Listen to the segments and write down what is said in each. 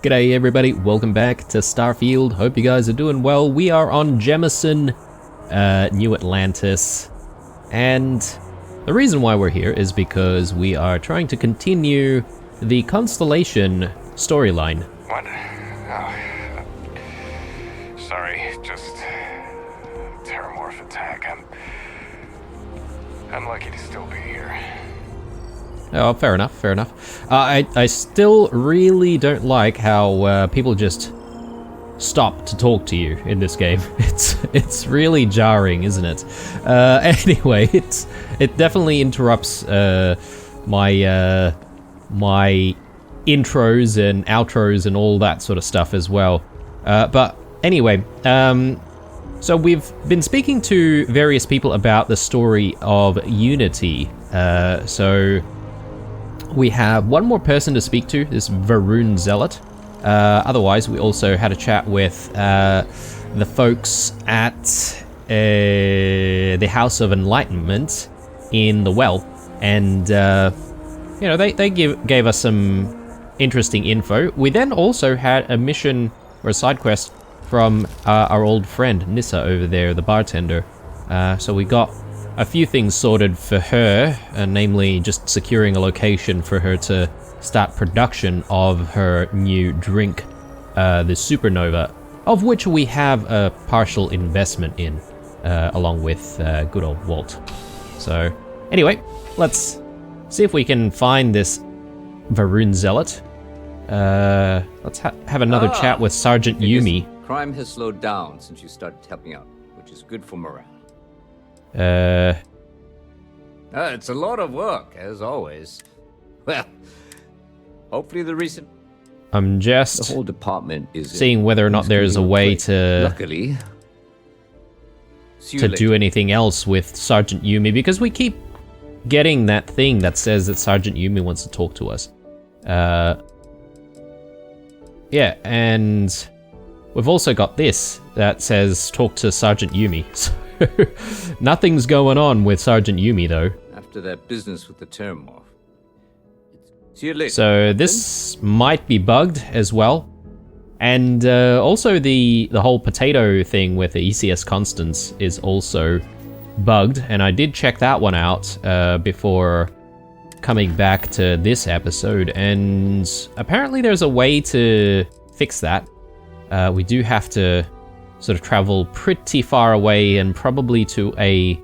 G'day everybody, welcome back to Starfield. Hope you guys are doing well. We are on Jemison, New Atlantis, and the reason why we're here is because we are trying to continue the Constellation storyline. What? Oh. Sorry, just Terramorph attack. I'm lucky to still be here. Oh, fair enough. I still really don't like how people just stop to talk to you in this game. It's really jarring, isn't it? Anyway, it definitely interrupts my intros and outros and all that sort of stuff as well. But anyway, so we've been speaking to various people about the story of Unity. So we have one more person to speak to, this Varun Zealot. Otherwise, we also had a chat with the folks at the House of Enlightenment in the Well, and you know, they gave us some interesting info. We then also had a mission or a side quest from our old friend Nissa over there, the bartender. So we got a few things sorted for her, namely just securing a location for her to start production of her new drink, the Supernova, of which we have a partial investment in, along with good old Walt. So anyway, let's see if we can find this Varun Zealot. Let's have another chat with Sergeant Yumi. Crime has slowed down since you started helping out, which is good for morale. It's a lot of work, as always. Well, hopefully the whole department is seeing whether or not there's a way to luckily do anything else with Sergeant Yumi, because we keep getting that thing that says that Sergeant Yumi wants to talk to us. Yeah, and we've also got this that says talk to Sergeant Yumi. So nothing's going on with Sergeant Yumi though. After that business with the Terramorph. See you later. So this might be bugged as well. And also the whole potato thing with the ECS constants is also bugged, and I did check that one out before coming back to this episode, and apparently there's a way to fix that. We do have to sort of travel pretty far away and probably to a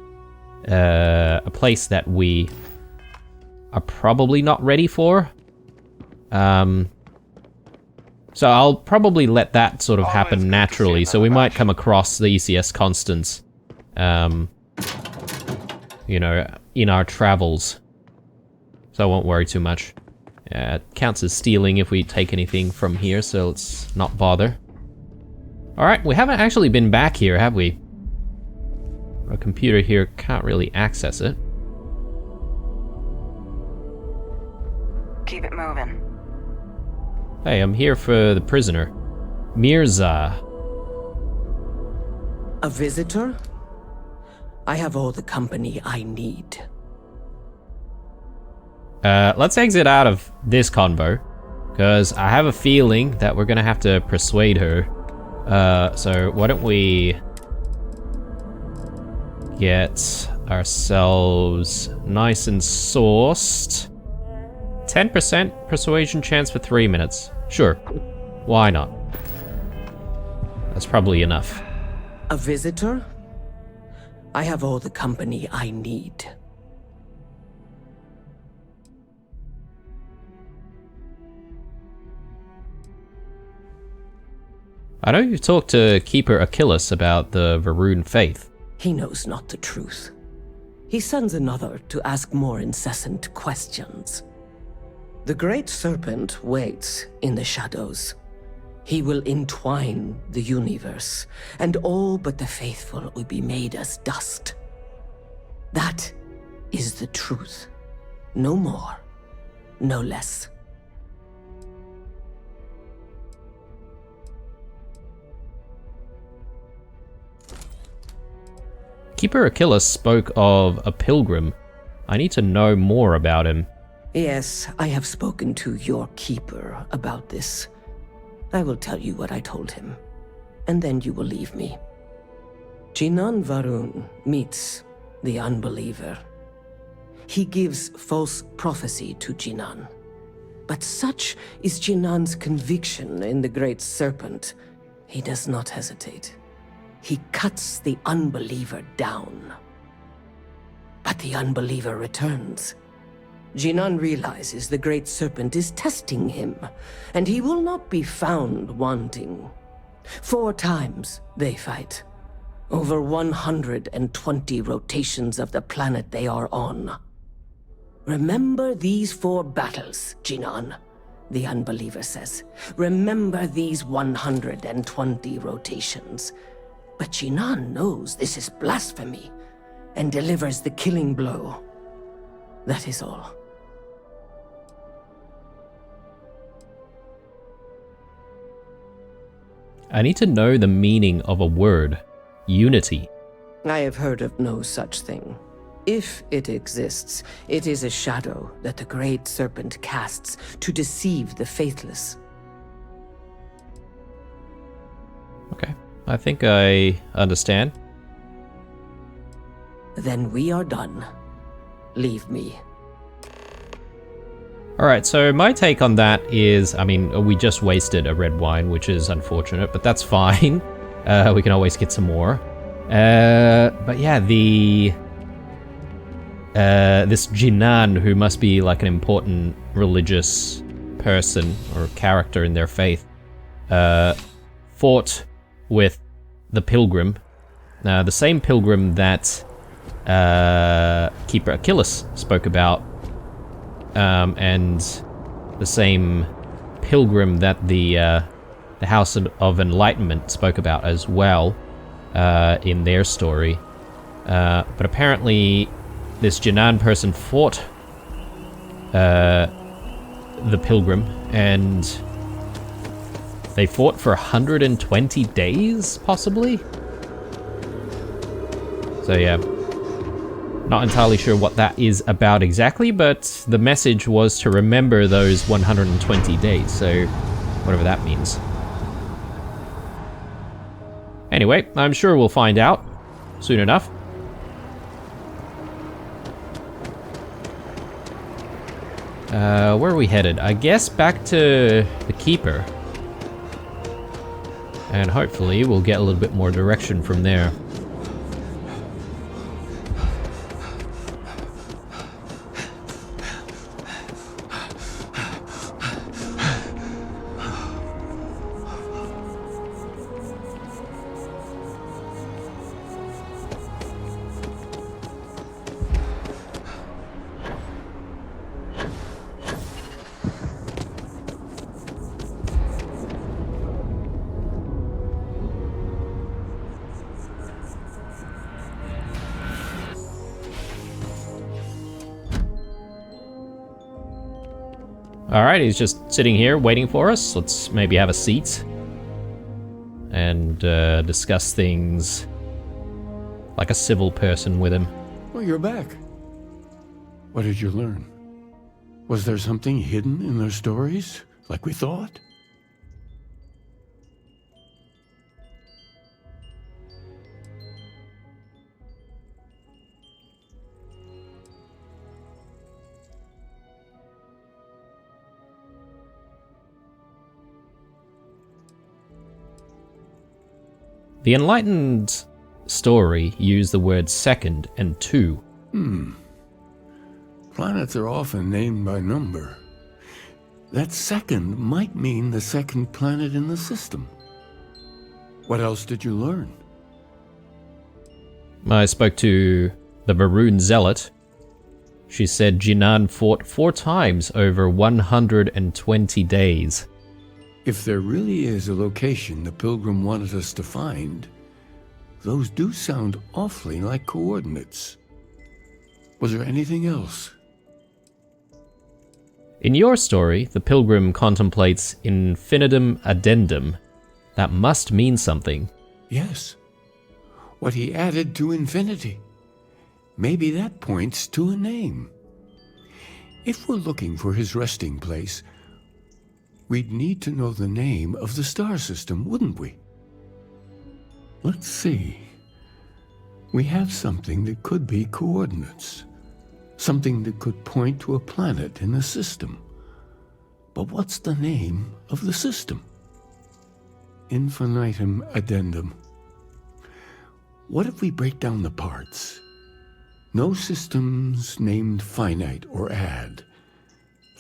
place that we are probably not ready for. So I'll probably let that sort of happen naturally, so we might come across the ECS constants, you know, in our travels. So I won't worry too much. It counts as stealing if we take anything from here, so let's not bother. Alright, we haven't actually been back here, have we? Our computer here can't really access it. Keep it moving. Hey, I'm here for the prisoner. Mirza. A visitor? I have all the company I need. Let's exit out of this convo, because I have a feeling that we're gonna have to persuade her. So why don't we get ourselves nice and sauced. 10% persuasion chance for 3 minutes. Sure, why not? That's probably enough. A visitor? I have all the company I need. I know you've talked to Keeper Achilles about the Varun faith. He knows not the truth. He sends another to ask more incessant questions. The Great Serpent waits in the shadows. He will entwine the universe, and all but the faithful will be made as dust. That is the truth. No more, no less. Keeper Achilles spoke of a pilgrim. I need to know more about him. Yes, I have spoken to your keeper about this. I will tell you what I told him, and then you will leave me. Jinan Varun meets the unbeliever. He gives false prophecy to Jinan. But such is Jinan's conviction in the Great Serpent, he does not hesitate. He cuts the unbeliever down. But the unbeliever returns. Jinan realizes the Great Serpent is testing him, and he will not be found wanting. 4 times they fight. Over 120 rotations of the planet they are on. Remember these 4 battles, Jinan, the unbeliever says. Remember these 120 rotations. But Jinan knows this is blasphemy and delivers the killing blow. That is all. I need to know the meaning of a word. Unity. I have heard of no such thing. If it exists, it is a shadow that the Great Serpent casts to deceive the faithless. Okay, I think I understand. Then we are done. Leave me. Alright, so my take on that is, I mean, we just wasted a red wine, which is unfortunate, but that's fine. We can always get some more. But yeah, this Jinan, who must be like an important religious person or character in their faith, fought with the Pilgrim. The same Pilgrim that Keeper Achilles spoke about, and the same Pilgrim that the House of Enlightenment spoke about as well in their story. But apparently this Jinan person fought the Pilgrim, and they fought for 120 days, possibly? So yeah, not entirely sure what that is about exactly, but the message was to remember those 120 days, so whatever that means. Anyway, I'm sure we'll find out soon enough. Where are we headed? I guess back to the Keeper. And hopefully we'll get a little bit more direction from there. Alright, he's just sitting here waiting for us. Let's maybe have a seat and discuss things like a civil person with him. Well, you're back. What did you learn? Was there something hidden in their stories, like we thought? The Enlightened story used the words second and two. Planets are often named by number. That second might mean the second planet in the system. What else did you learn? I spoke to the Maroon Zealot. She said Jinan fought 4 times over 120 days. If there really is a location the Pilgrim wanted us to find, those do sound awfully like coordinates. Was there anything else? In your story, the Pilgrim contemplates infinitum addendum. That must mean something. Yes. What he added to infinity. Maybe that points to a name. If we're looking for his resting place, we'd need to know the name of the star system, wouldn't we? Let's see. We have something that could be coordinates. Something that could point to a planet in the system. But what's the name of the system? Infinitum addendum. What if we break down the parts? No systems named finite or add.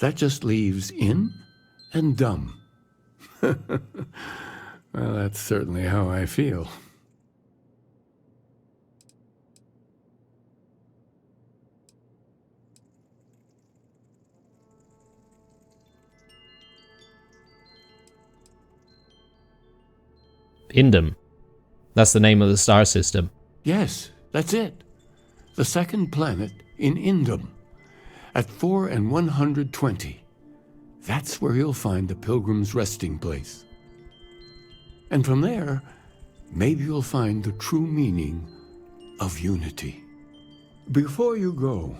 That just leaves in and dumb. Well, that's certainly how I feel. Indum. That's the name of the star system. Yes, that's it. The second planet in Indum. At 4 and 120. That's where you'll find the Pilgrim's resting place. And from there, maybe you'll find the true meaning of unity. Before you go,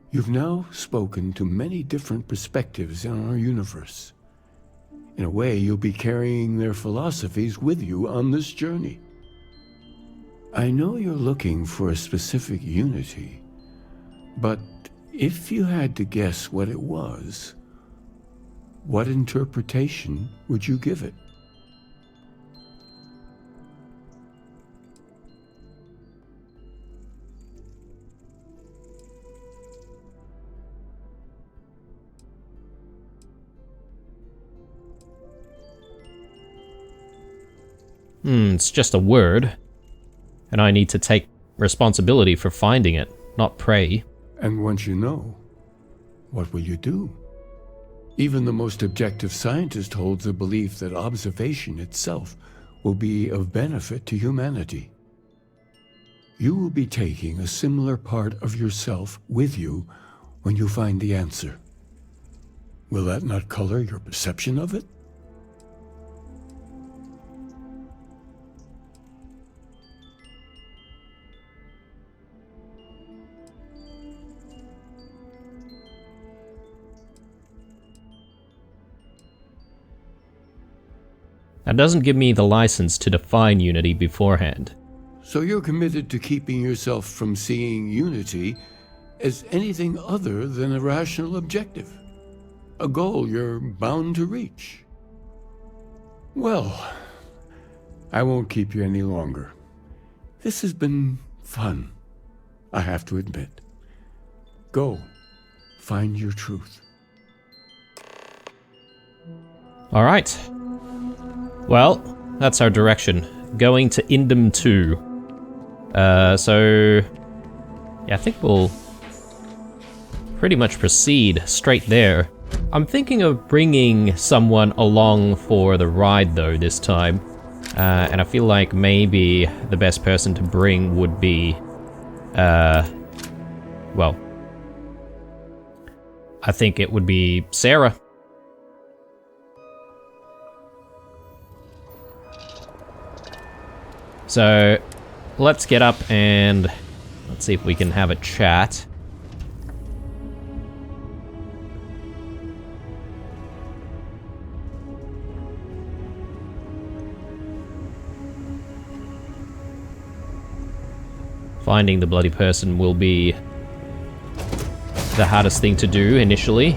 you've now spoken to many different perspectives in our universe. In a way, you'll be carrying their philosophies with you on this journey. I know you're looking for a specific unity, but if you had to guess what it was, what interpretation would you give it? It's just a word. And I need to take responsibility for finding it, not pray. And once you know, what will you do? Even the most objective scientist holds the belief that observation itself will be of benefit to humanity. You will be taking a similar part of yourself with you when you find the answer. Will that not color your perception of it? That doesn't give me the license to define unity beforehand. So you're committed to keeping yourself from seeing unity as anything other than a rational objective, a goal you're bound to reach. Well, I won't keep you any longer. This has been fun, I have to admit. Go, find your truth. All right. Well, that's our direction. Going to Indum 2. So yeah, I think we'll pretty much proceed straight there. I'm thinking of bringing someone along for the ride though this time. And I feel like maybe the best person to bring would be, well, I think it would be Sarah. So let's get up and let's see if we can have a chat. Finding the bloody person will be the hardest thing to do initially.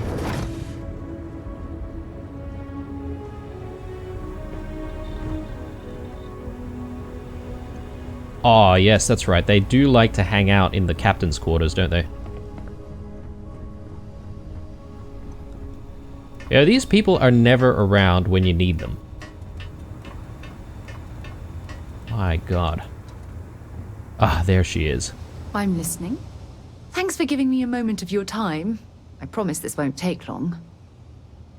Oh, yes, that's right. They do like to hang out in the captain's quarters, don't they? Yeah, these people are never around when you need them. My God. Ah, there she is. I'm listening. Thanks for giving me a moment of your time. I promise this won't take long.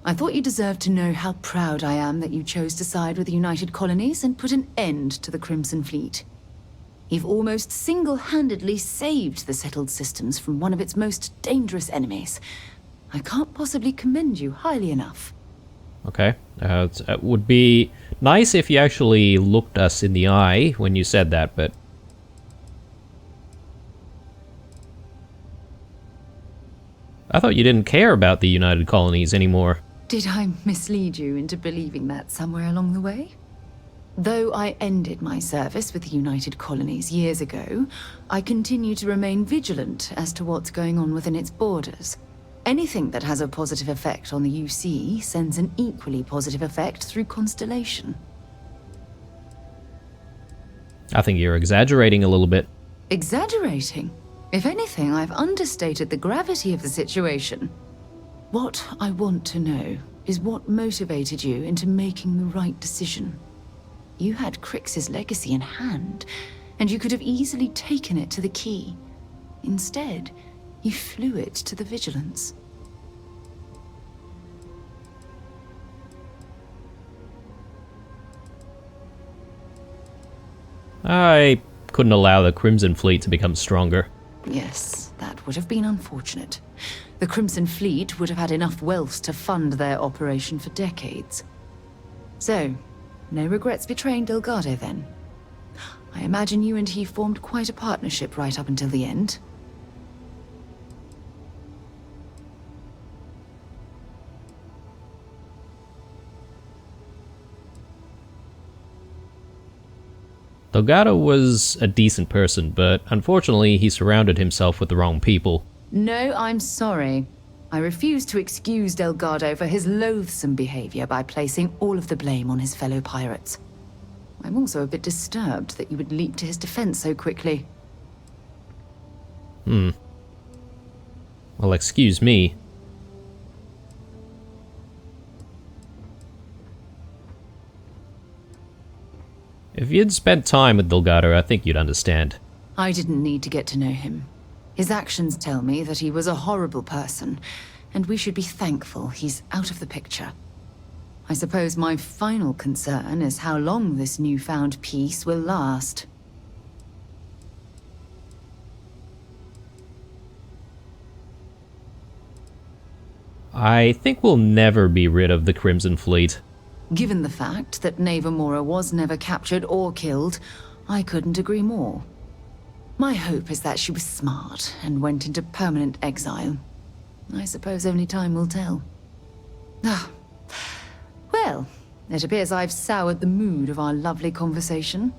I thought you deserved to know how proud I am that you chose to side with the United Colonies and put an end to the Crimson Fleet. You've almost single-handedly saved the settled systems from one of its most dangerous enemies. I can't possibly commend you highly enough. Okay. It would be nice if you actually looked us in the eye when you said that, but... I thought you didn't care about the United Colonies anymore. Did I mislead you into believing that somewhere along the way? Though I ended my service with the United Colonies years ago, I continue to remain vigilant as to what's going on within its borders. Anything that has a positive effect on the UC sends an equally positive effect through Constellation. I think you're exaggerating a little bit. Exaggerating? If anything, I've understated the gravity of the situation. What I want to know is what motivated you into making the right decision. You had Crix's legacy in hand, and you could have easily taken it to the Key. Instead, you flew it to the Vigilance. I couldn't allow the Crimson Fleet to become stronger. Yes, that would have been unfortunate. The Crimson Fleet would have had enough wealth to fund their operation for decades. So, no regrets betraying Delgado then? I imagine you and he formed quite a partnership right up until the end. Delgado was a decent person, but unfortunately he surrounded himself with the wrong people. No, I'm sorry. I refuse to excuse Delgado for his loathsome behavior by placing all of the blame on his fellow pirates. I'm also a bit disturbed that you would leap to his defense so quickly. Well, excuse me. If you'd spent time with Delgado, I think you'd understand. I didn't need to get to know him. His actions tell me that he was a horrible person, and we should be thankful he's out of the picture. I suppose my final concern is how long this newfound peace will last. I think we'll never be rid of the Crimson Fleet. Given the fact that Navamora was never captured or killed, I couldn't agree more. My hope is that she was smart and went into permanent exile. I suppose only time will tell. Ah. Well, it appears I've soured the mood of our lovely conversation.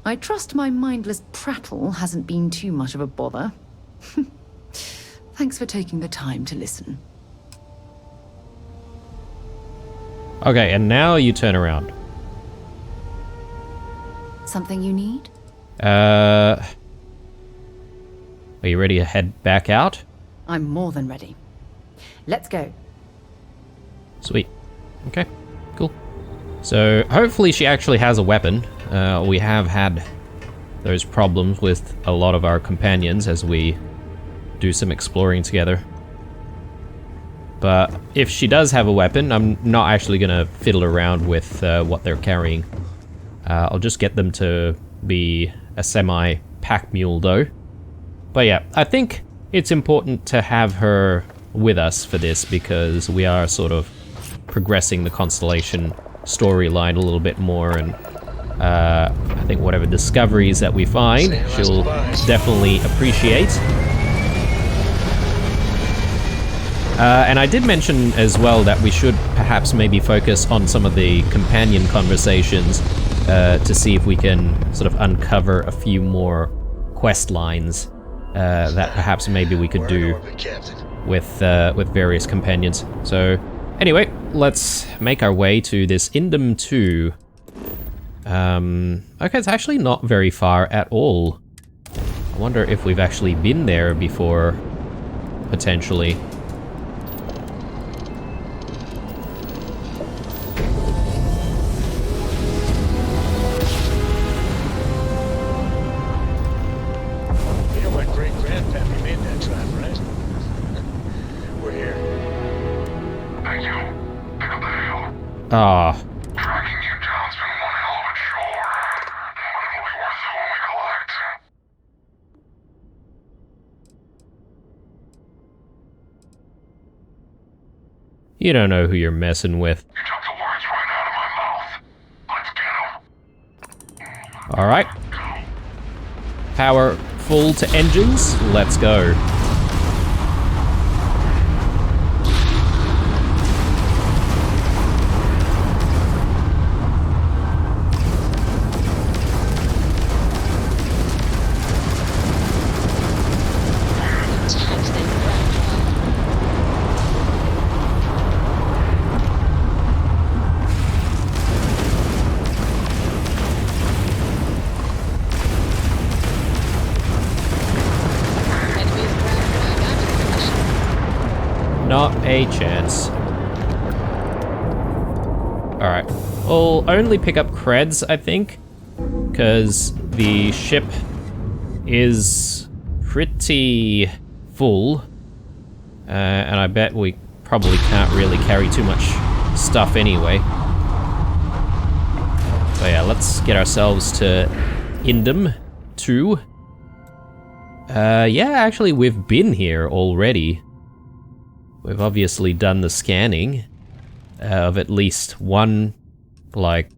I trust my mindless prattle hasn't been too much of a bother. Thanks for taking the time to listen. Okay, and now you turn around. Something you need? Are you ready to head back out? I'm more than ready. Let's go. Sweet. Okay, cool. So hopefully she actually has a weapon. We have had those problems with a lot of our companions as we do some exploring together. But if she does have a weapon, I'm not actually going to fiddle around with what they're carrying. I'll just get them to be a semi-pack mule though. But yeah, I think it's important to have her with us for this because we are sort of progressing the Constellation storyline a little bit more, and I think whatever discoveries that we find, she'll definitely appreciate. And I did mention as well that we should perhaps maybe focus on some of the companion conversations to see if we can sort of uncover a few more quest lines that perhaps maybe we could do with various companions. So anyway, let's make our way to this Indum 2. Okay, it's actually not very far at all. I wonder if we've actually been there before, potentially. Ah. Tracking you down's been one hell of a chore, but it'll be worth it when we collect. You don't know who you're messing with. You took the words right out of my mouth. Let's go. Alright. Power full to engines. Let's go. a chance. Alright. We'll only pick up creds, I think, because the ship is pretty full. And I bet we probably can't really carry too much stuff anyway. So yeah, let's get ourselves to Indum 2. Yeah, actually we've been here already. We've obviously done the scanning of at least one, like,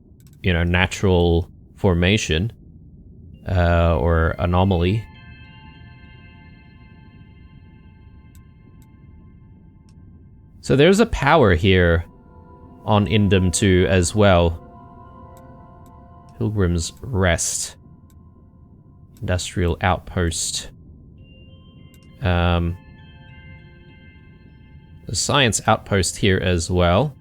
you know, natural formation or anomaly. So there's a power here on Indum 2 as well. Pilgrim's Rest. Industrial Outpost. The Science Outpost here as well.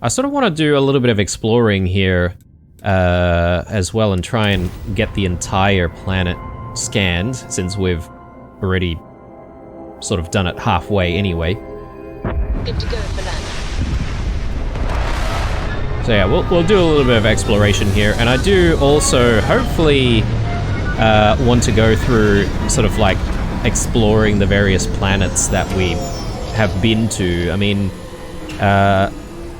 I sort of want to do a little bit of exploring here as well and try and get the entire planet scanned, since we've already sort of done it halfway anyway. Good to go for land. So yeah, we'll do a little bit of exploration here, and I do also hopefully want to go through sort of like exploring the various planets that we have been to. I mean,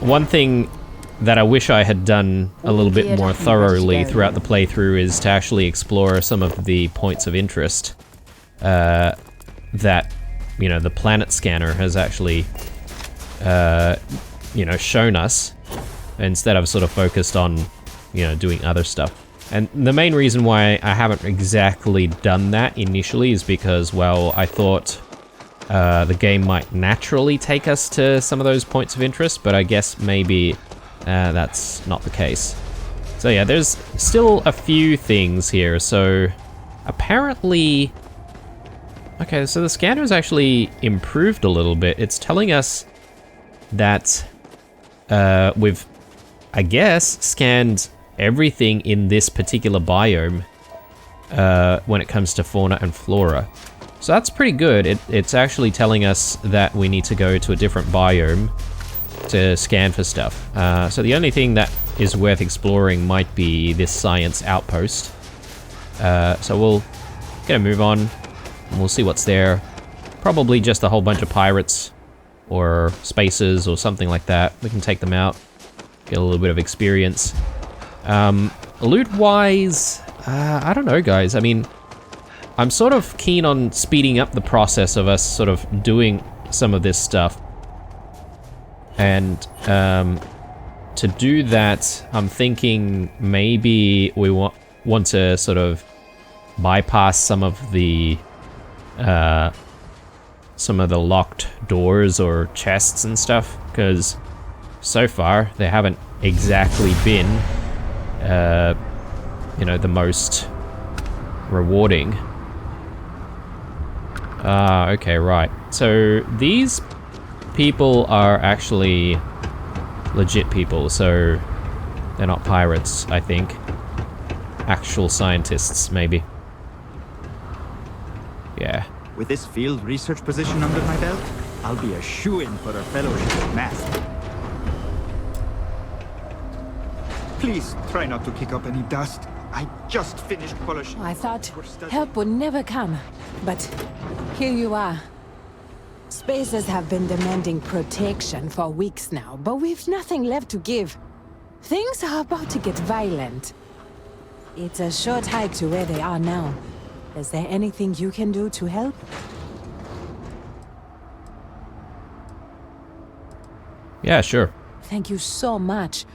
one thing that I wish I had done a little bit more thoroughly throughout the playthrough is to actually explore some of the points of interest that, you know, the planet scanner has actually, you know, shown us, instead of sort of focused on, you know, doing other stuff. And the main reason why I haven't exactly done that initially is because, well, I thought the game might naturally take us to some of those points of interest, but I guess maybe that's not the case. So yeah, there's still a few things here. So apparently... Okay, so the scanner's actually improved a little bit. It's telling us that we've, I guess, scanned everything in this particular biome when it comes to fauna and flora. So that's pretty good. It's actually telling us that we need to go to a different biome to scan for stuff. So the only thing that is worth exploring might be this science outpost. So we'll get a move on, and we'll see what's there. Probably just a whole bunch of pirates or spacers or something like that. We can take them out, get a little bit of experience. Loot-wise, I don't know, guys. I mean, I'm sort of keen on speeding up the process of us sort of doing some of this stuff. And to do that, I'm thinking maybe we want to sort of bypass some of the locked doors or chests and stuff, because so far they haven't exactly been, you know, the most rewarding. Okay, right. So these people are actually legit people, so they're not pirates, I think. Actual scientists, maybe. Yeah. With this field research position under my belt, I'll be a shoo-in for a fellowship with Master. Please try not to kick up any dust. I just finished polishing. I thought help would never come, but here you are. Spacers have been demanding protection for weeks now, but we've nothing left to give. Things are about to get violent. It's a short hike to where they are now. Is there anything you can do to help? Yeah, sure. Thank you so much.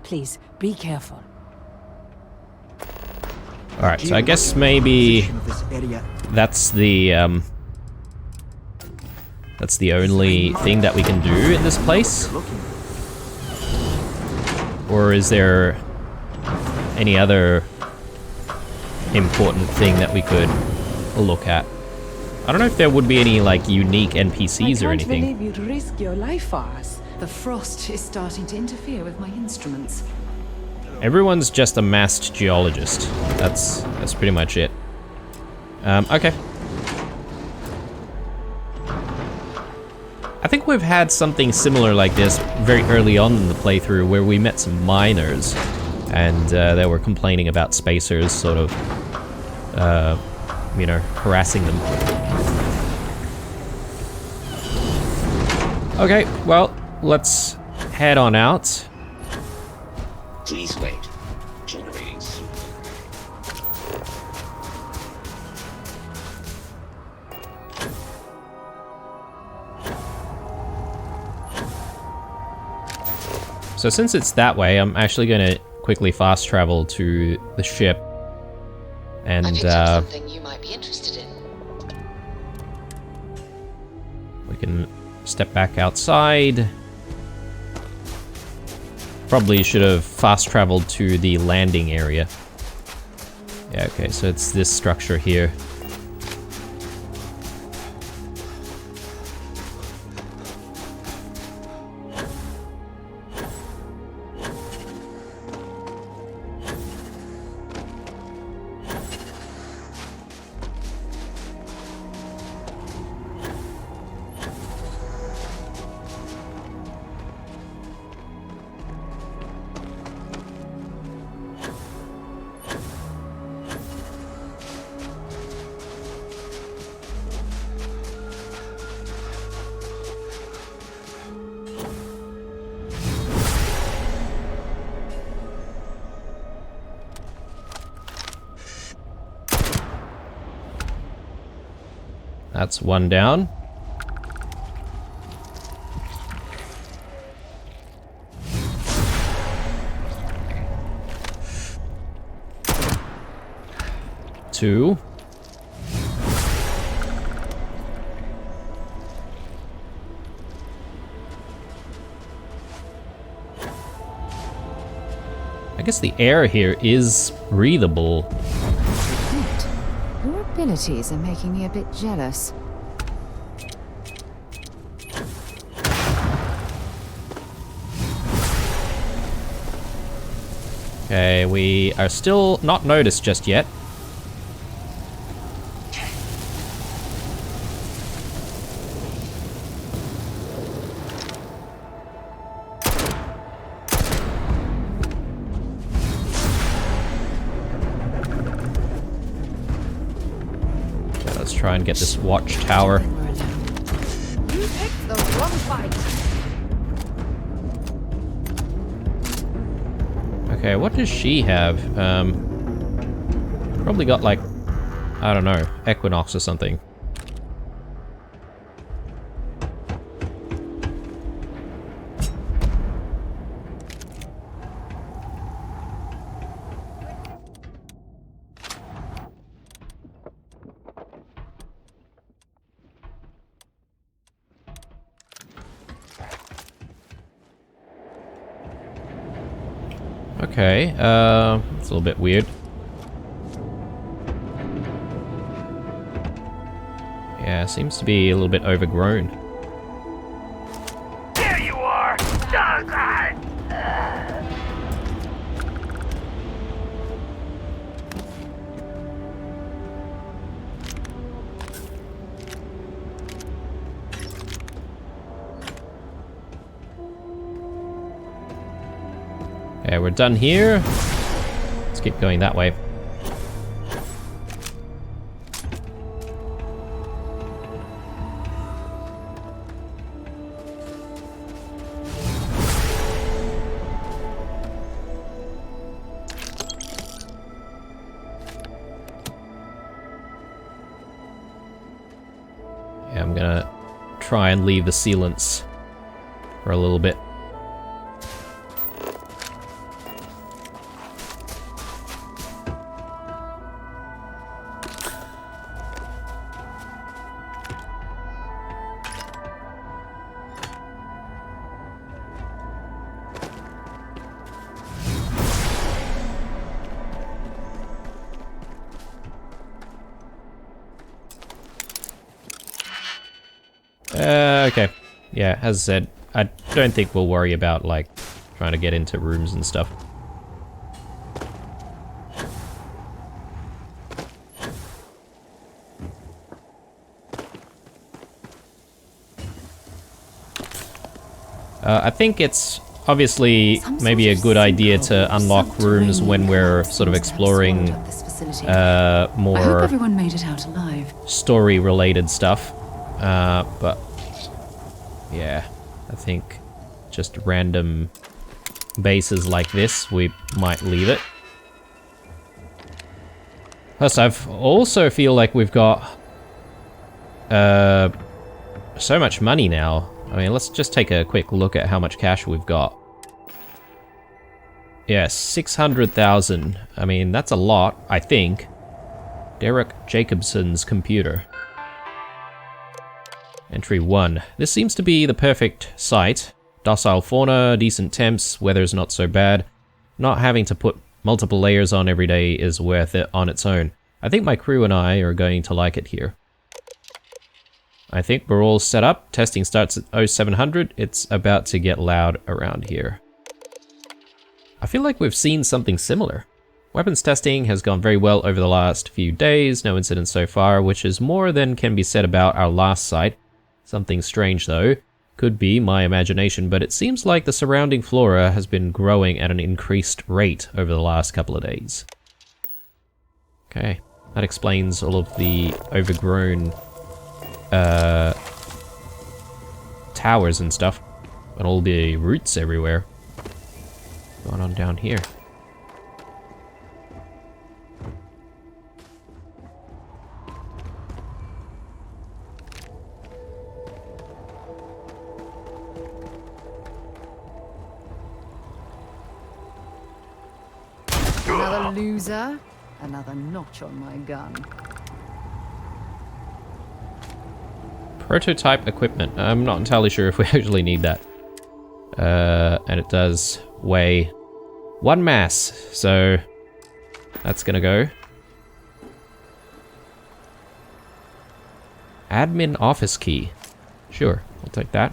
Please, be careful. Alright, so I guess maybe that's the only thing that we can do in this place? Or is there any other important thing that we could look at? I don't know if there would be any, like, unique NPCs or anything. I can't believe you'd risk your life for us. The frost is starting to interfere with my instruments. Everyone's just a masked geologist. That's pretty much it. Okay. I think we've had something similar like this very early on in the playthrough where we met some miners and they were complaining about spacers sort of, you know, harassing them. Okay, well, let's head on out. Please wait. Generating soon. So since it's that way, I'm actually going to quickly fast travel to the ship. And I picked up something you might be interested in. we can step back outside. Probably should have fast traveled to the landing area. Yeah, okay, so it's this structure here. That's one down. Two. I guess the air here is breathable. Your abilities are making me a bit jealous. Okay, we are still not noticed just yet. Let's try and get this watchtower. You picked the wrong fight. Okay, what does she have? Probably got like, I don't know, Equinox or something. Okay, it's a little bit weird. Yeah, seems to be a little bit overgrown. There you are! Okay, we're done here. Let's keep going that way. Yeah, I'm gonna try and leave the sealants for a little bit. Okay. Yeah, as I said, I don't think we'll worry about, like, trying to get into rooms and stuff. I think it's obviously maybe a good idea to unlock rooms when we're sort of exploring more I hope everyone made it out alive. story-related stuff. But yeah, I think just random bases like this, we might leave it. Plus, I also feel like we've got so much money now. I mean, let's just take a quick look at how much cash we've got. Yeah, 600,000. I mean, that's a lot, I think. Derek Jacobson's computer. Entry 1. This seems to be the perfect site. Docile fauna, decent temps, weather's not so bad. Not having to put multiple layers on every day is worth it on its own. I think my crew and I are going to like it here. I think we're all set up. Testing starts at 0700. It's about to get loud around here. I feel like we've seen something similar. Weapons testing has gone very well over the last few days. No incidents so far, which is more than can be said about our last site. Something strange though. Could be my imagination, but it seems like the surrounding flora has been growing at an increased rate over the last couple of days. Okay, that explains all of the overgrown towers and stuff, and all the roots everywhere. What's going on down here? Another loser, another notch on my gun. Prototype equipment. I'm not entirely sure if we actually need that. And it does weigh 1 mass, so that's gonna go. Admin office key. Sure, I'll take that.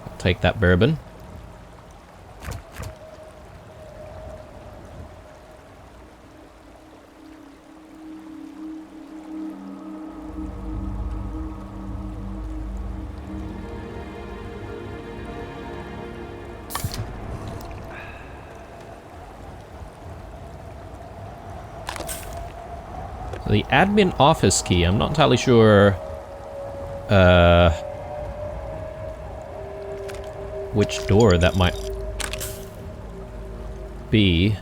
I'll take that bourbon. The admin office key, I'm not entirely sure which door that might be.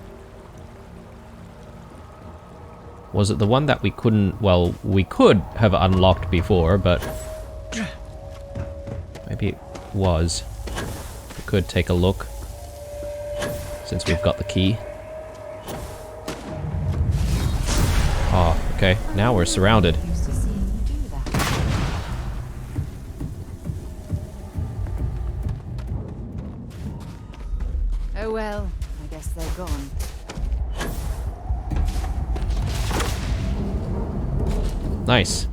Was it the one that we couldn't, well, we could have unlocked before, but maybe it was. We could take a look since we've got the key. Oh, okay, now we're surrounded. Oh well, I guess they're gone. Nice.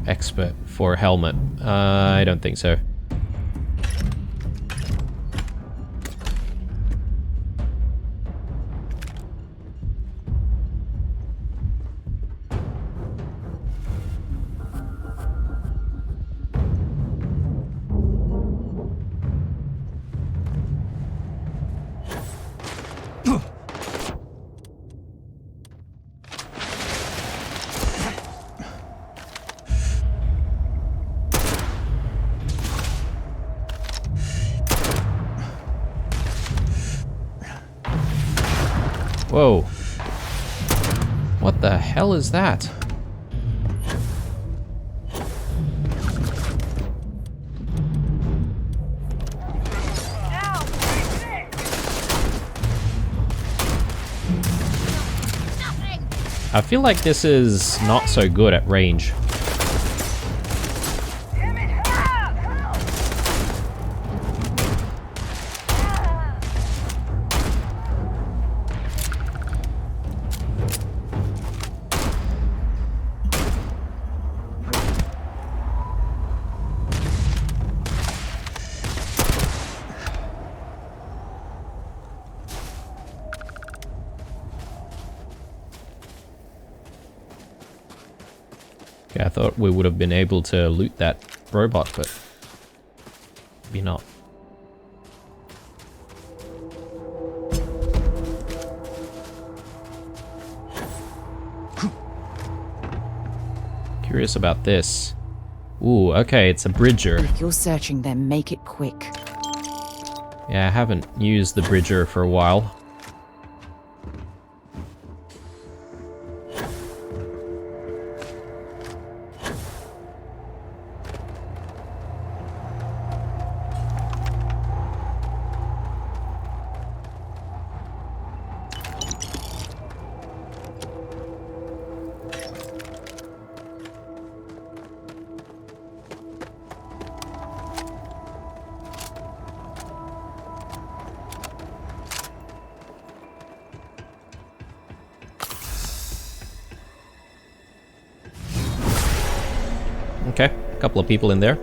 Expert for helmet. I don't think so. Whoa. What the hell is that? I feel like this is not so good at range. Okay, I thought we would have been able to loot that robot, but maybe not. Curious about this. Ooh, okay, it's a bridger. If you're searching them, make it quick. Yeah, I haven't used the bridger for a while. Okay, a couple of people in there.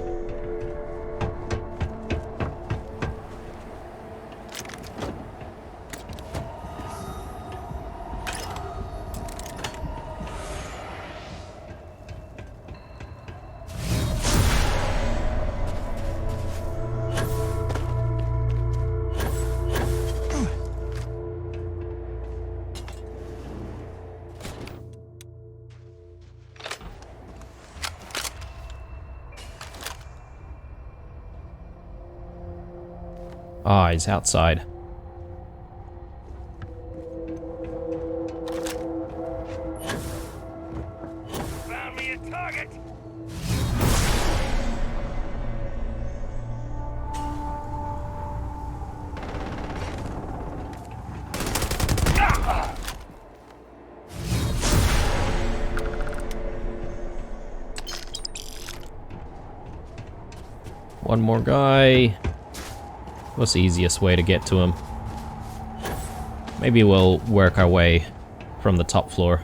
Ah, he's outside. Found me a target! One more guy. What's the easiest way to get to him? Maybe we'll work our way from the top floor.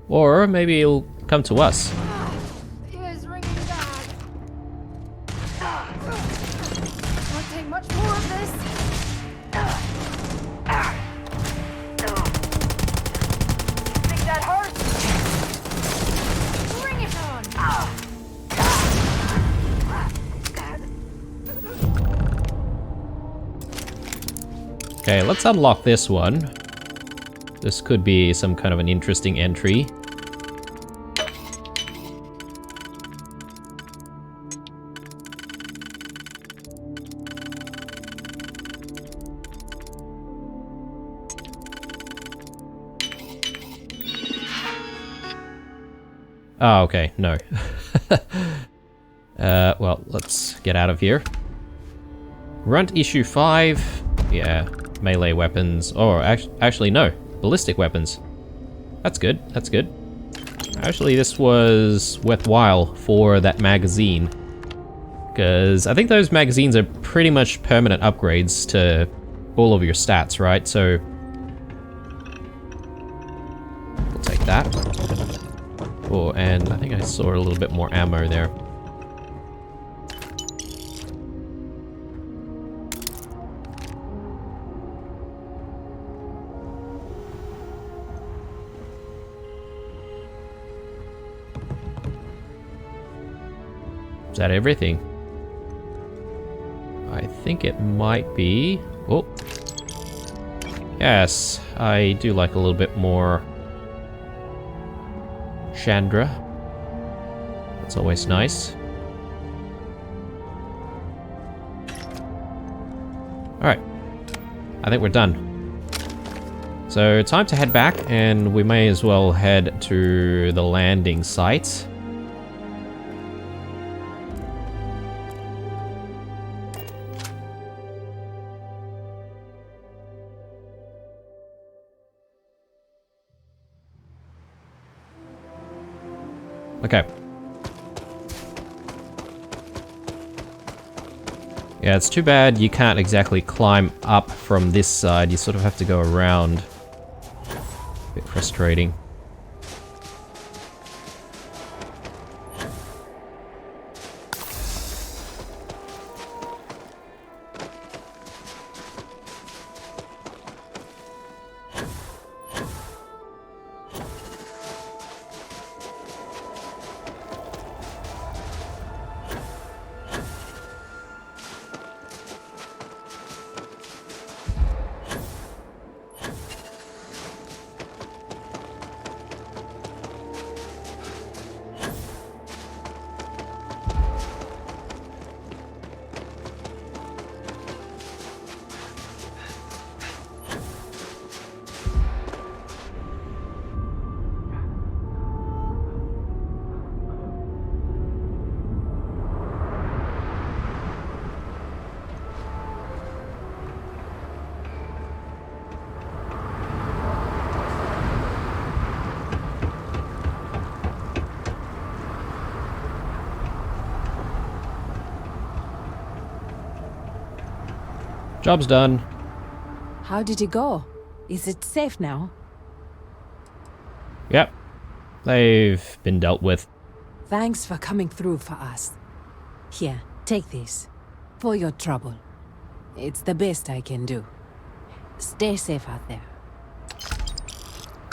Or maybe he'll come to us. Ears ringing bad. Won't take much more of this. Think that hurts? Bring it on. Okay, let's unlock this one. This could be some kind of an interesting entry. Oh, okay, no. Well, let's get out of here. Grunt issue 5. Yeah, melee weapons. Oh, actually no. Ballistic weapons. That's good, that's good. Actually, this was worthwhile for that magazine. Because I think those magazines are pretty much permanent upgrades to all of your stats, right? So we'll take that. Oh, and I think I saw a little bit more ammo there. Is that everything? I think it might be. Oh. Yes, I do like a little bit more Chandra. That's always nice. Alright. I think we're done. So, time to head back, and we may as well head to the landing site. Okay. Yeah, it's too bad you can't exactly climb up from this side. You sort of have to go around. A bit frustrating. Job's done. How did it go? Is it safe now? Yep. They've been dealt with. Thanks for coming through for us. Here, take this. For your trouble. It's the best I can do. Stay safe out there.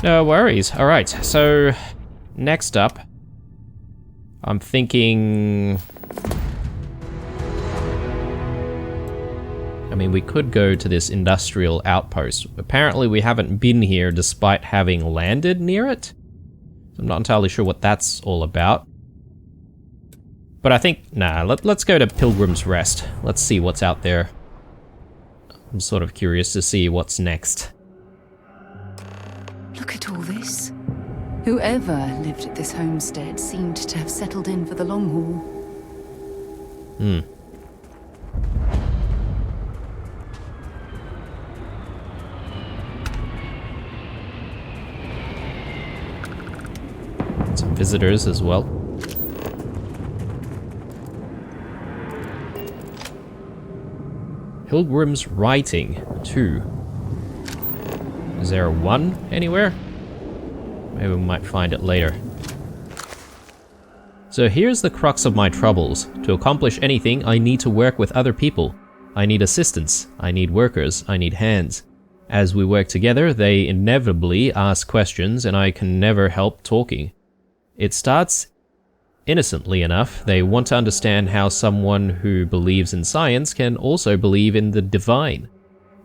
No worries. Alright, so next up, I'm thinking... I mean, we could go to this industrial outpost. Apparently we haven't been here despite having landed near it. I'm not entirely sure what that's all about. But I think, nah, let's go to Pilgrim's Rest. Let's see what's out there. I'm sort of curious to see what's next. Look at all this. Whoever lived at this homestead seemed to have settled in for the long haul. Hmm. Some visitors as well. Pilgrim's Writing 2. Is there a 1 anywhere? Maybe we might find it later. So here's the crux of my troubles. To accomplish anything, I need to work with other people. I need assistance. I need workers. I need hands. As we work together, they inevitably ask questions and I can never help talking. It starts innocently enough. They want to understand how someone who believes in science can also believe in the divine.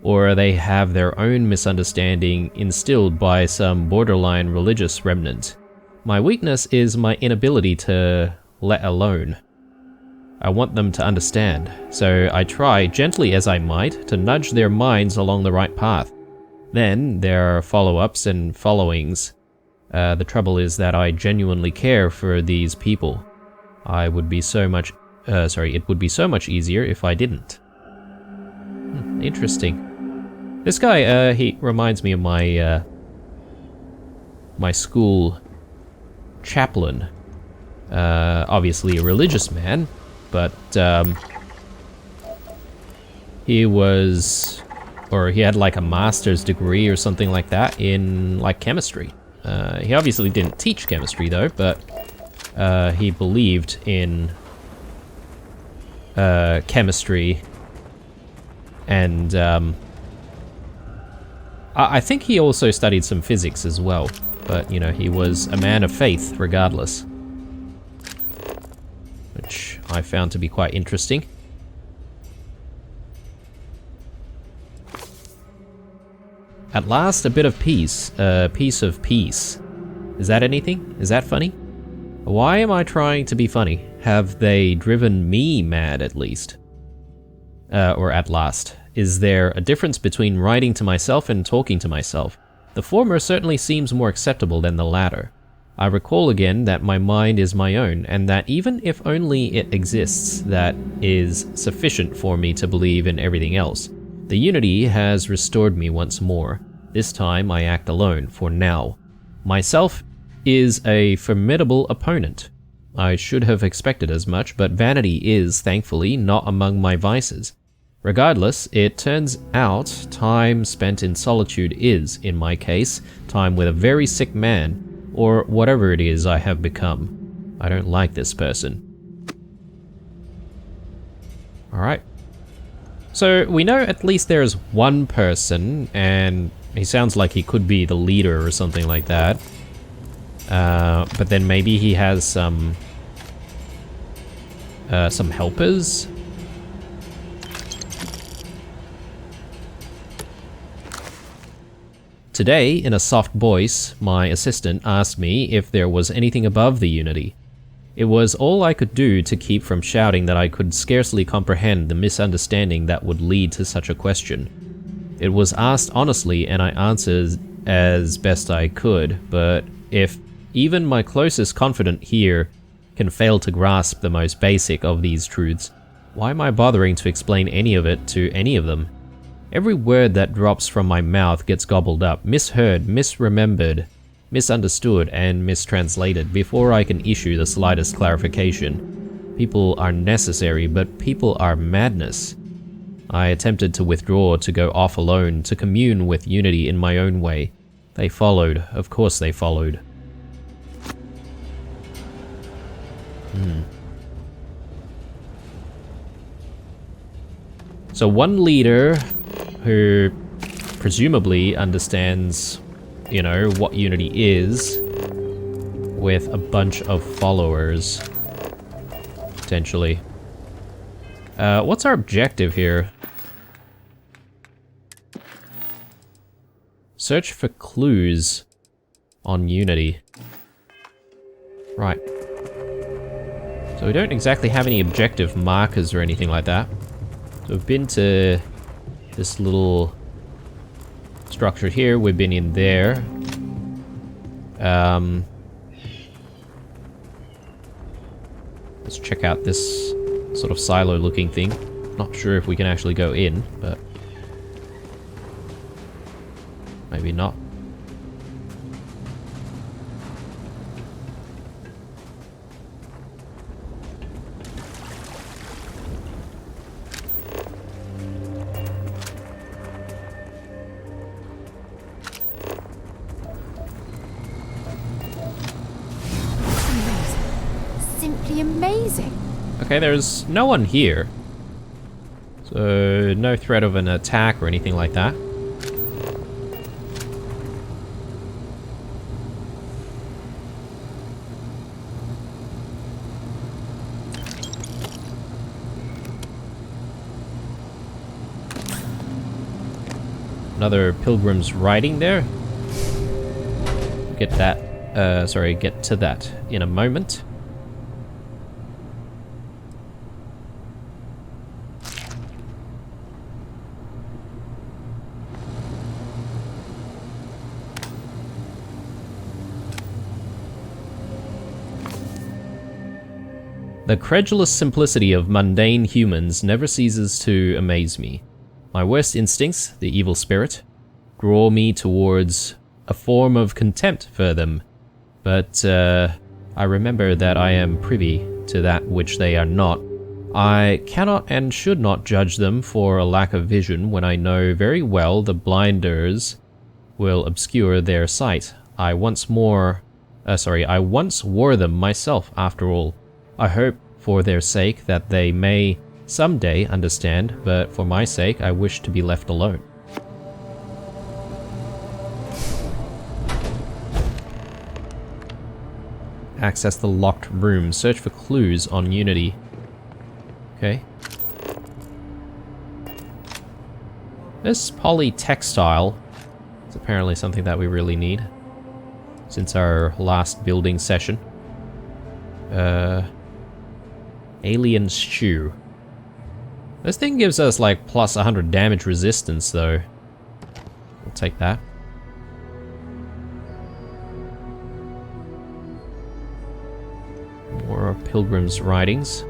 Or they have their own misunderstanding instilled by some borderline religious remnant. My weakness is my inability to let alone. I want them to understand, so I try, gently as I might, to nudge their minds along the right path. Then there are follow-ups and followings. The trouble is that I genuinely care for these people. It would be so much easier if I didn't. Interesting. This guy, he reminds me of my, my school chaplain. Obviously a religious man, but, he was, or he had like a master's degree or something like that in, like, chemistry. He obviously didn't teach chemistry though, but he believed in chemistry, and I think he also studied some physics as well, but you know, he was a man of faith regardless, which I found to be quite interesting. At last, a bit of peace. A piece of peace. Is that anything? Is that funny? Why am I trying to be funny? Have they driven me mad at least? Or at last. Is there a difference between writing to myself and talking to myself? The former certainly seems more acceptable than the latter. I recall again that my mind is my own, and that even if only it exists, that is sufficient for me to believe in everything else. The unity has restored me once more. This time I act alone, for now. Myself is a formidable opponent. I should have expected as much, but vanity is, thankfully, not among my vices. Regardless, it turns out time spent in solitude is, in my case, time with a very sick man, or whatever it is I have become. I don't like this person. Alright. So we know at least there's one person, and he sounds like he could be the leader or something like that. But then maybe he has some helpers. Today, in a soft voice, my assistant asked me if there was anything above the Unity. It was all I could do to keep from shouting that I could scarcely comprehend the misunderstanding that would lead to such a question. It was asked honestly, and I answered as best I could, but if even my closest confidant here can fail to grasp the most basic of these truths, why am I bothering to explain any of it to any of them? Every word that drops from my mouth gets gobbled up, misheard, misremembered, misunderstood, and mistranslated before I can issue the slightest clarification. People are necessary, but people are madness. I attempted to withdraw, to go off alone, to commune with Unity in my own way. They followed. Of course they followed. So one leader who presumably understands, you know, what Unity is, with a bunch of followers, potentially. What's our objective here? Search for clues on Unity. Right. So we don't exactly have any objective markers or anything like that. So we've been to this little structure here, we've been in there. Let's check out this sort of silo looking thing. Not sure if we can actually go in, but maybe not. Simply amazing. Okay, there's no one here. So, no threat of an attack or anything like that. Another Pilgrim's writing there. Get that, get to that in a moment. The credulous simplicity of mundane humans never ceases to amaze me. My worst instincts, the evil spirit, draw me towards a form of contempt for them, but I remember that I am privy to that which they are not. I cannot and should not judge them for a lack of vision when I know very well the blinders will obscure their sight. I once wore them myself, after all. I hope for their sake that they may someday understand, but for my sake I wish to be left alone. Access the locked room. Search for clues on Unity. Okay. This polytextile is apparently something that we really need since our last building session. Alien Stew. This thing gives us like plus 100 damage resistance though. We'll take that. More Pilgrim's writings.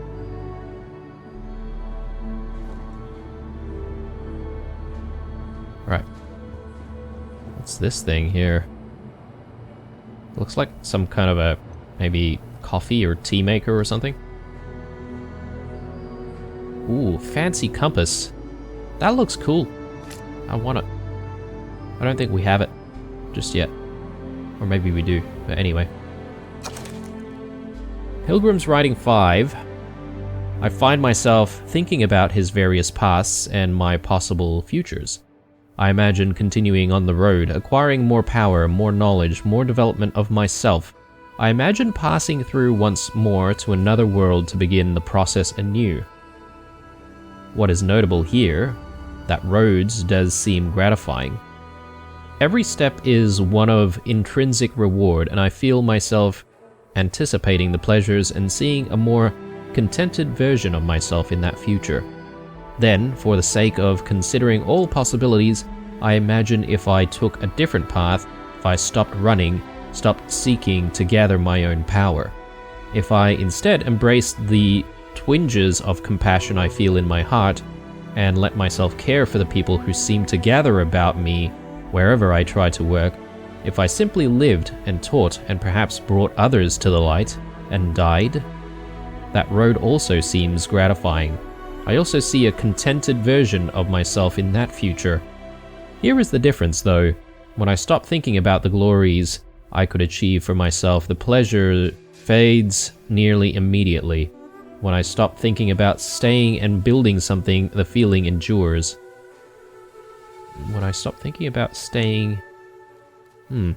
Right. What's this thing here? Looks like some kind of a maybe coffee or tea maker or something. Ooh, fancy compass. That looks cool. I want it. I don't think we have it just yet. Or maybe we do, but anyway. Pilgrim's Writing 5. I find myself thinking about his various pasts and my possible futures. I imagine continuing on the road, acquiring more power, more knowledge, more development of myself. I imagine passing through once more to another world to begin the process anew. What is notable here, that roads does seem gratifying. Every step is one of intrinsic reward, and I feel myself anticipating the pleasures and seeing a more contented version of myself in that future. Then, for the sake of considering all possibilities, I imagine if I took a different path, if I stopped running, stopped seeking to gather my own power. If I instead embraced the twinges of compassion I feel in my heart, and let myself care for the people who seem to gather about me wherever I try to work, if I simply lived and taught and perhaps brought others to the light and died, that road also seems gratifying. I also see a contented version of myself in that future. Here is the difference, though. When I stop thinking about the glories I could achieve for myself, the pleasure fades nearly immediately. When I stop thinking about staying and building something, the feeling endures. When I stop thinking about staying... When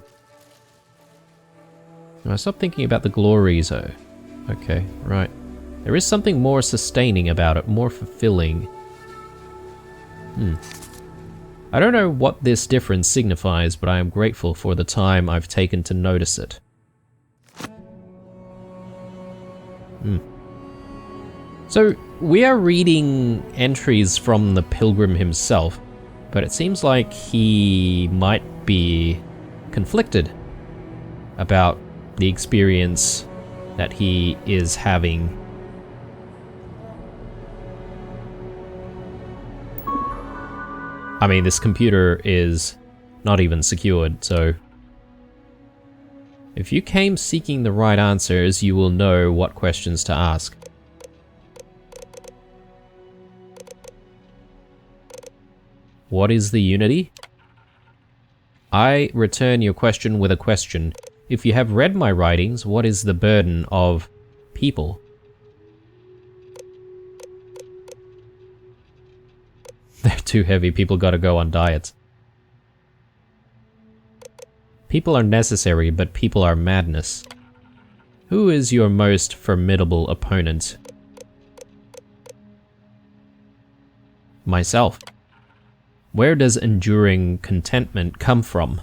I stop thinking about the glories... Oh, okay, right. There is something more sustaining about it, more fulfilling. I don't know what this difference signifies, but I am grateful for the time I've taken to notice it. So, we are reading entries from the Pilgrim himself, but it seems like he might be conflicted about the experience that he is having. I mean, this computer is not even secured, so... If you came seeking the right answers, you will know what questions to ask. What is the unity? I return your question with a question. If you have read my writings, what is the burden of people? They're too heavy, people gotta go on diets. People are necessary, but people are madness. Who is your most formidable opponent? Myself. Where does enduring contentment come from?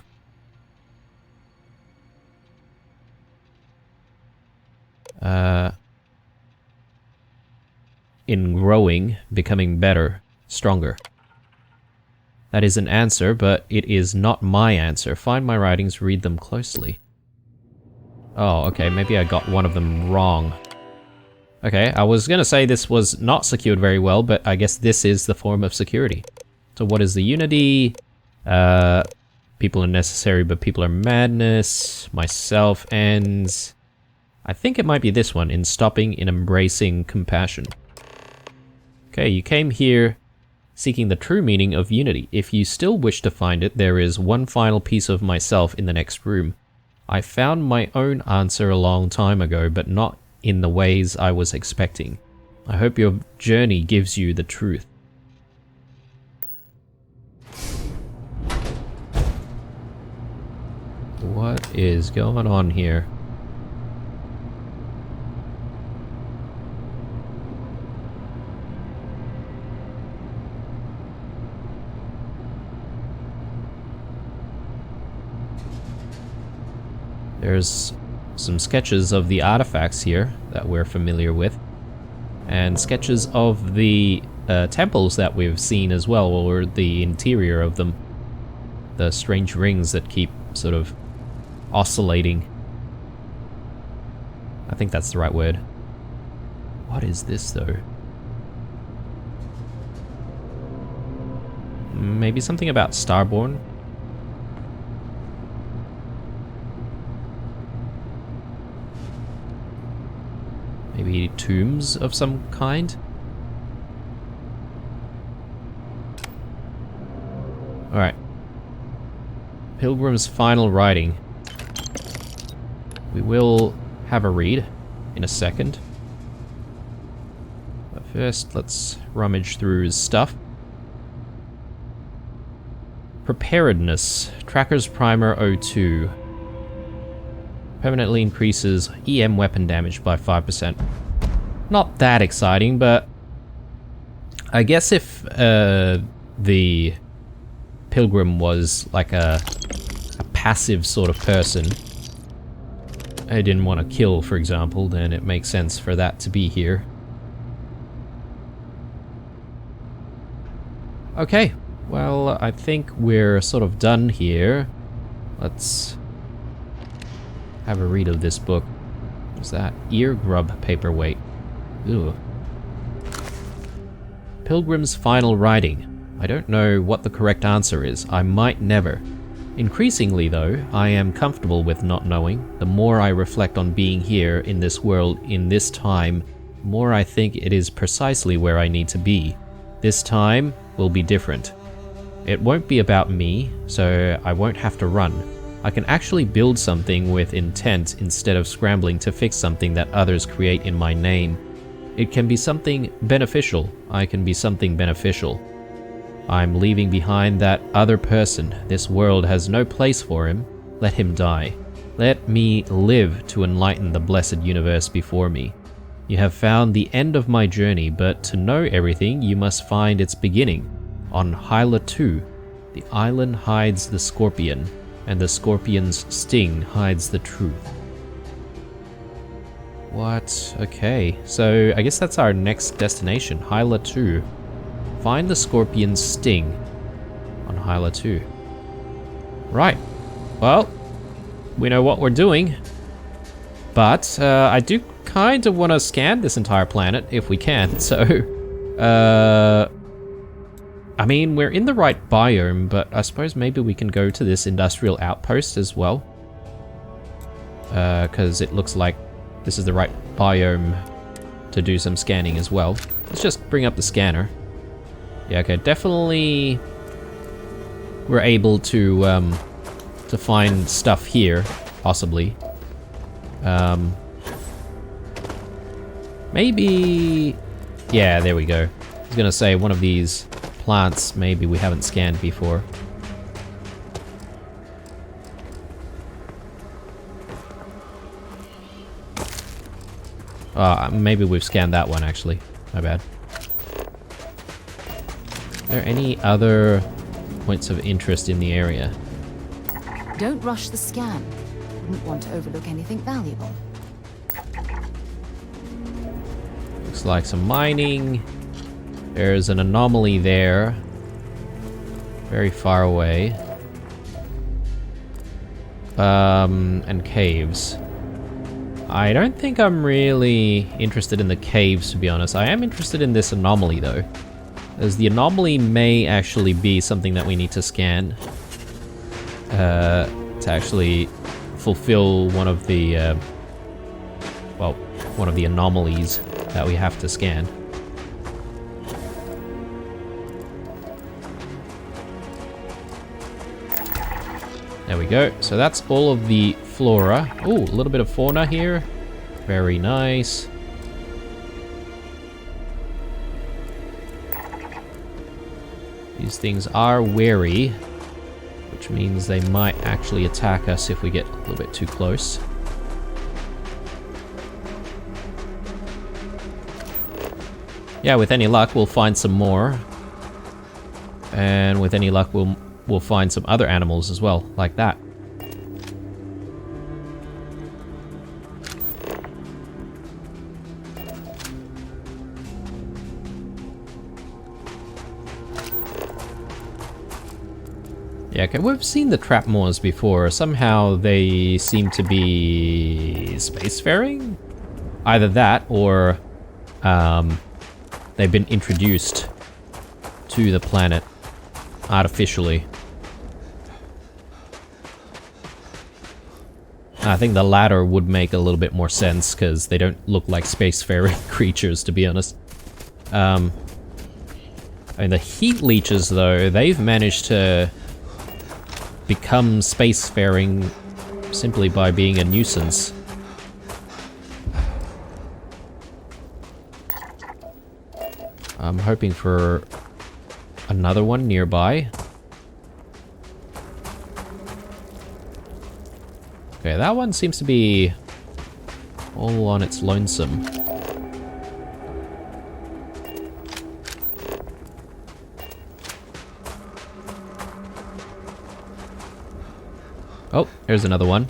In growing, becoming better, stronger. That is an answer, but it is not my answer. Find my writings, read them closely. Oh, okay, maybe I got one of them wrong. Okay, I was gonna say this was not secured very well, but I guess this is the form of security. So what is the unity? People are necessary, but people are madness. Myself ends... I think it might be this one, in stopping, in embracing compassion. Okay, you came here seeking the true meaning of unity. If you still wish to find it, there is one final piece of myself in the next room. I found my own answer a long time ago, but not in the ways I was expecting. I hope your journey gives you the truth. What is going on here? There's some sketches of the artifacts here that we're familiar with, and sketches of the temples that we've seen as well, or the interior of them. The strange rings that keep sort of oscillating. I think that's the right word. What is this, though? Maybe something about Starborn? Maybe tombs of some kind? Alright. Pilgrim's final writing. We will have a read in a second. But first, let's rummage through his stuff. Preparedness. Tracker's Primer 02. Permanently increases EM weapon damage by 5%. Not that exciting, but I guess if the Pilgrim was like a passive sort of person, I didn't want to kill, for example, then it makes sense for that to be here. Okay, well, I think we're sort of done here. Let's have a read of this book. What's that? Ear grub paperweight. Ew. Pilgrim's final writing. I don't know what the correct answer is. I might never. Increasingly, though, I am comfortable with not knowing. The more I reflect on being here in this world, in this time, more I think it is precisely where I need to be. This time will be different. It won't be about me, so I won't have to run. I can actually build something with intent instead of scrambling to fix something that others create in my name. It can be something beneficial. I can be something beneficial. I'm leaving behind that other person. This world has no place for him. Let him die. Let me live to enlighten the blessed universe before me. You have found the end of my journey, but to know everything, you must find its beginning. On Hyla 2, the island hides the scorpion, and the scorpion's sting hides the truth. What? Okay, so I guess that's our next destination, Hyla 2. Find the scorpion's sting on Hyla 2. Right, well, we know what we're doing, but I do kind of want to scan this entire planet if we can, so I mean, we're in the right biome, but I suppose maybe we can go to this industrial outpost as well. Because it looks like this is the right biome to do some scanning as well. Let's just bring up the scanner. Yeah, okay, definitely we're able to find stuff here, possibly. Maybe... yeah, there we go. I was gonna say one of these plants maybe we haven't scanned before. Maybe we've scanned that one actually. My bad. Are there any other points of interest in the area? Don't rush the scan. Wouldn't want to overlook anything valuable. Looks like some mining. There's an anomaly there. Very far away. And caves. I don't think I'm really interested in the caves, to be honest. I am interested in this anomaly, though. As the anomaly may actually be something that we need to scan. To actually fulfill one of the, well, one of the anomalies that we have to scan. There we go. So that's all of the flora. Oh, a little bit of fauna here. Very nice. These things are wary, which means they might actually attack us if we get a little bit too close. Yeah, with any luck, we'll find some more. And with any luck, we'll find some other animals as well, like that. Yeah, okay, we've seen the trapmoors before. Somehow they seem to be spacefaring? Either that, or they've been introduced to the planet artificially. I think the latter would make a little bit more sense, because they don't look like spacefaring creatures, to be honest. And the heat leeches, though, they've managed to become spacefaring simply by being a nuisance. I'm hoping for another one nearby. Okay, that one seems to be all on its lonesome. Oh, there's another one.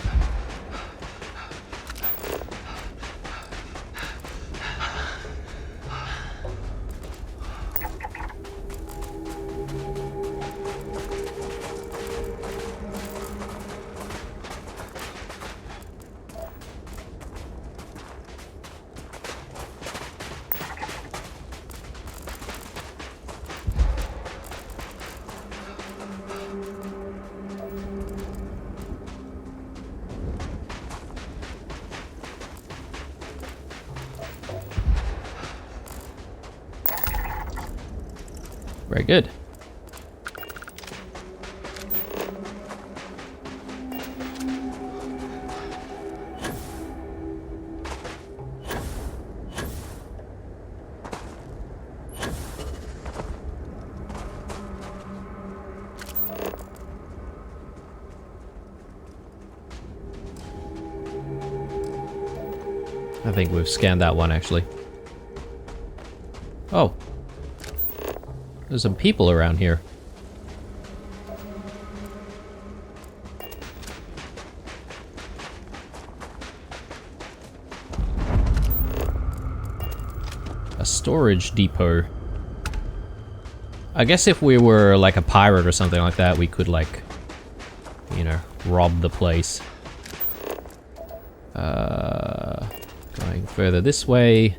Very good. I think we've scanned that one, actually. Oh. There's some people around here. A storage depot. I guess if we were like a pirate or something like that, we could like, you know, rob the place. Going further this way.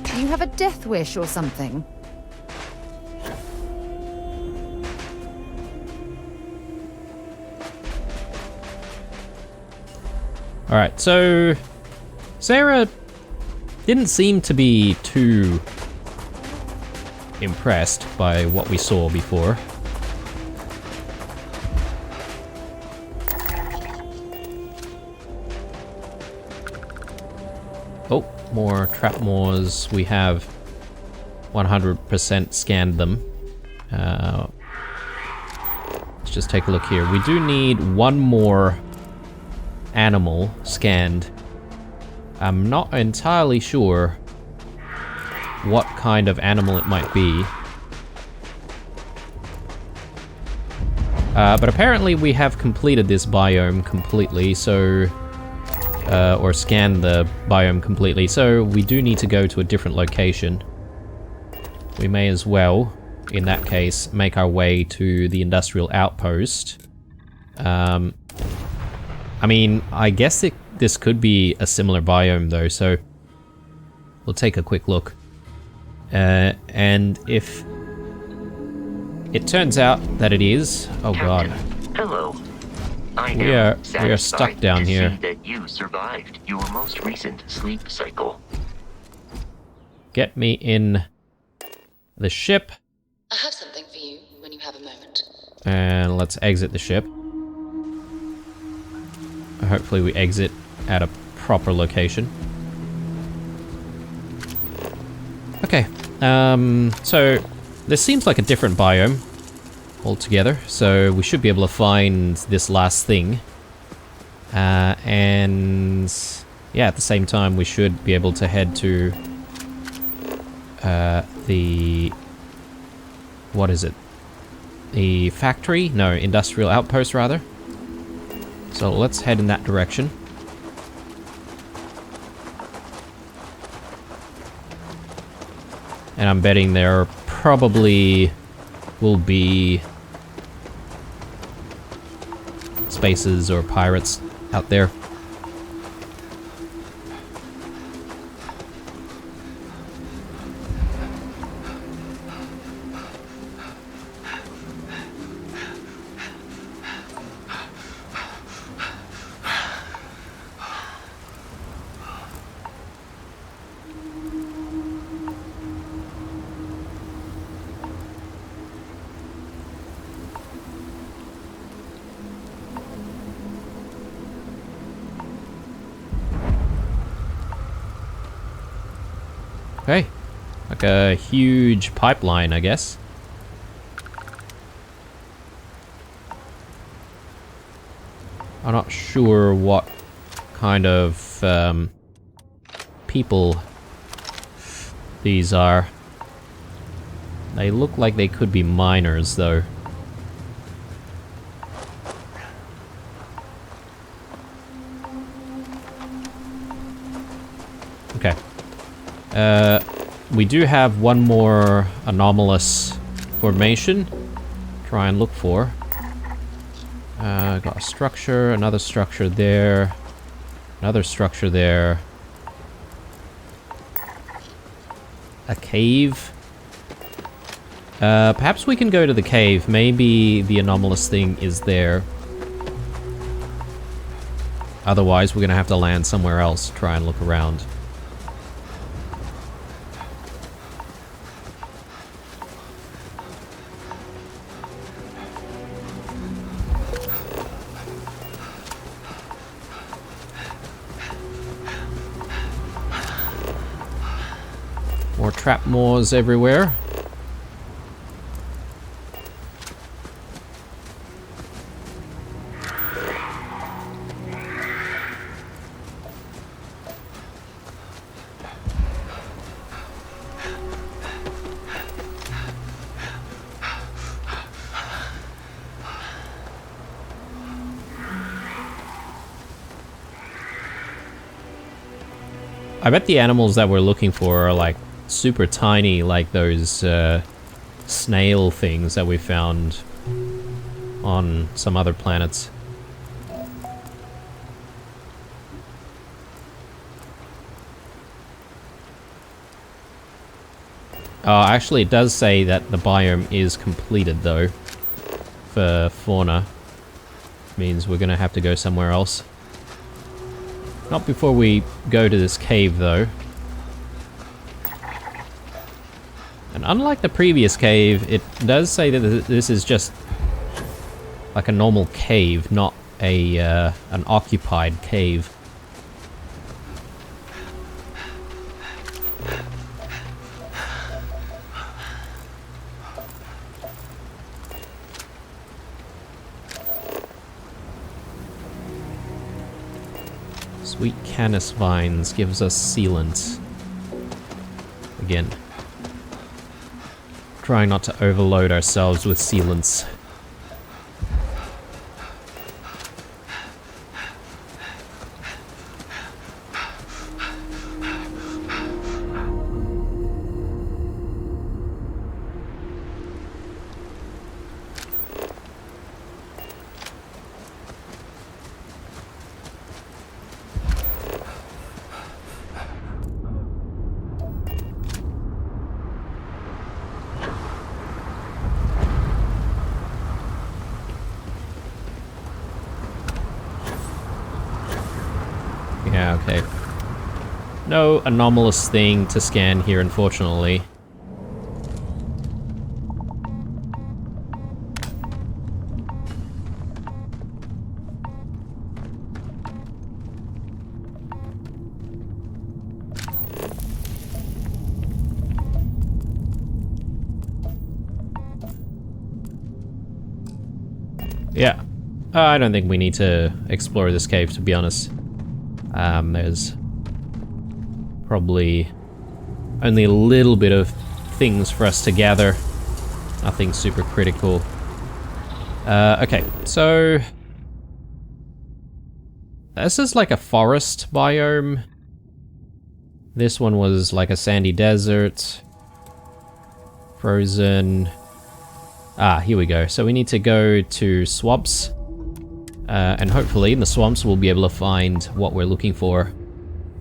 Do you have a death wish or something? Alright, so Sarah didn't seem to be too impressed by what we saw before. Oh, more trapmoors. We have 100% scanned them. Let's just take a look here. We do need one more animal scanned. I'm not entirely sure what kind of animal it might be. But apparently we have completed this biome completely, so... or scanned the biome completely, so we do need to go to a different location. We may as well, in that case, make our way to the industrial outpost. I mean, I guess this could be a similar biome though, so we'll take a quick look. And if it turns out that it is, oh god. Hello. We are stuck down here. See that you survived your most recent sleep cycle. Get me in the ship. I have something for you when you have a moment. And let's exit the ship. Hopefully we exit at a proper location. Okay. So this seems like a different biome altogether, so we should be able to find this last thing. And yeah, at the same time we should be able to head to the... what is it? The factory? No, industrial outpost rather. So let's head in that direction. And I'm betting there probably will be spaces or pirates out there. Okay, like a huge pipeline, I guess. I'm not sure what kind of people these are. They look like they could be miners, though. Okay. We do have one more anomalous formation. Try and look for. Got a structure, another structure there, another structure there. A cave. Perhaps we can go to the cave. Maybe the anomalous thing is there. Otherwise, we're gonna have to land somewhere else, try and look around. More trapdoors everywhere. I bet the animals that we're looking for are like super tiny, like those snail things that we found on some other planets. Oh, actually it does say that the biome is completed though, for fauna. Means we're gonna have to go somewhere else. Not before we go to this cave, though. And unlike the previous cave, it does say that this is just like a normal cave, not a an occupied cave. Sweet canis vines gives us sealant. Again. Trying not to overload ourselves with sealants. Yeah, okay. No anomalous thing to scan here, unfortunately. Yeah. I don't think we need to explore this cave, to be honest. There's probably only a little bit of things for us to gather. Nothing super critical. Okay, so this is like a forest biome. This one was like a sandy desert. Frozen. Ah, here we go. So we need to go to swamps. And hopefully in the swamps we'll be able to find what we're looking for.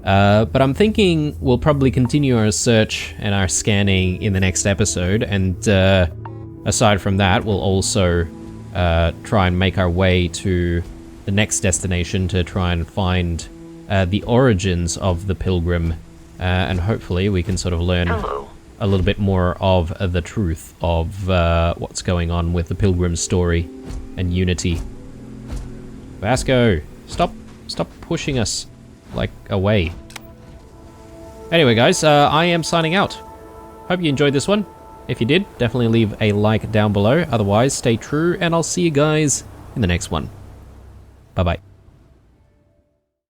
But I'm thinking we'll probably continue our search and our scanning in the next episode, and aside from that we'll also try and make our way to the next destination to try and find the origins of the Pilgrim, and hopefully we can sort of learn a little bit more of the truth of what's going on with the Pilgrim story and Unity. Vasco, stop pushing us, like, away. Anyway, guys, I am signing out. Hope you enjoyed this one. If you did, definitely leave a like down below. Otherwise, stay true, and I'll see you guys in the next one. Bye-bye.